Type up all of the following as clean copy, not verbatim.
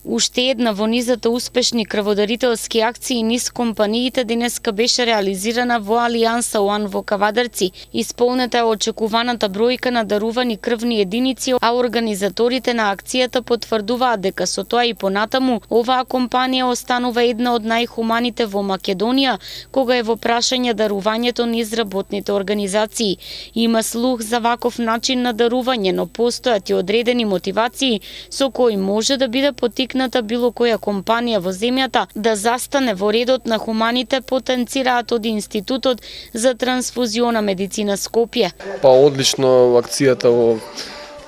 Уште една во низата успешни крводарителски акции низ компаниите денеска беше реализирана во Алијанса One во Кавадарци. Исполнета е очекуваната бројка на дарувани крвни единици, а организаторите на акцијата потврдуваат дека со тоа и понатаму оваа компанија останува една од најхуманите во Македонија, кога е во прашање дарувањето низ работните организации. Има слух за ваков начин на дарување, но постојат и одредени мотивации со кои може да биде потикната било која компанија во земјата да застане во редот на хуманите, потенцираат од Институтот за трансфузиона медицина Скопје. Па одлично акцијата во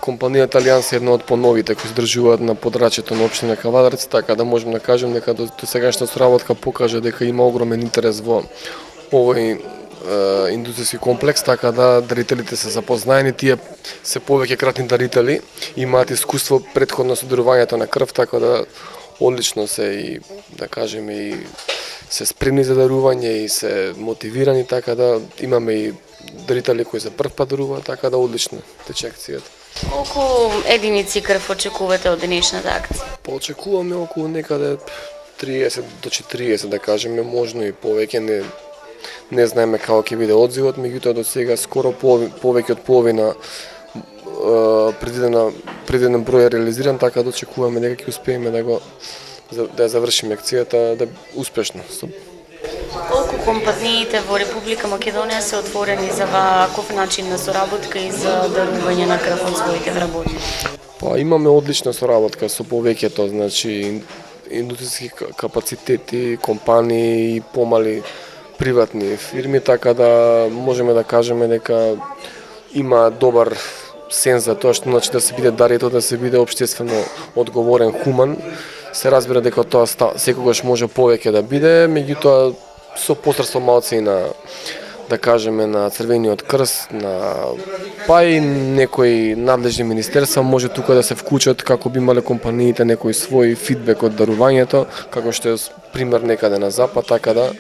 компанијата Алијанс е една од поновите кои се држуваат на подрачјето на општина Кавадарци, така да можеме да кажем дека до сегашната соработка покажа дека има огромен интерес во овој индустријски комплекс, така да дарителите се запознаени, тие се повеќе кратни дарители, имаат искуство претходно со дарувањето на крв, така да одлично се и да кажеме и се спремни за дарување и се мотивирани, така да имаме и дарители кои за прв пат даруваат, така да одлично тече акцијата. Колку единици крв очекувате од денешната акција? Па очекуваме околу некаде 30 до 40, да кажеме, можно и повеќе, не знаеме како ќе биде одзивот, меѓутоа до сега скоро повеќе од половина предвиден број е реализиран, така да очекуваме дека ќе успееме да ја завршиме акцијата да успешно. Колку компаниите во Република Македонија се отворени за ваков начин на соработка и за дарување на крв од своите вработници? Па имаме одлична соработка со повеќето, значи индустријски капацитети, компании и помали приватни фирми, така да можеме да кажеме дека има добар сенс за тоа што значи да се биде дарител, да се биде општествено одговорен, хуман. Се разбира дека тоа секогаш може повеќе да биде, меѓутоа со посредство малце и на, да кажеме, на Црвениот крст, па и некои надлежни министерства може тука да се вклучат како би имале компаниите некој свој фидбек од дарувањето, како што е пример некаде на запад, така да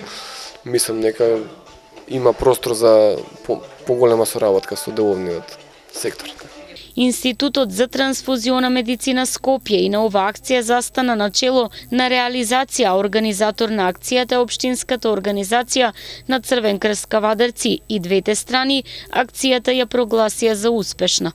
мислам дека има простор за поголема соработка со деловниот сектор. Институтот за трансфузиона медицина Скопје и на ова акција застана на чело на реализација, организатор на акцијата е општинската организација на Црвен крст Кавадарци и двете страни акцијата ја прогласија за успешна.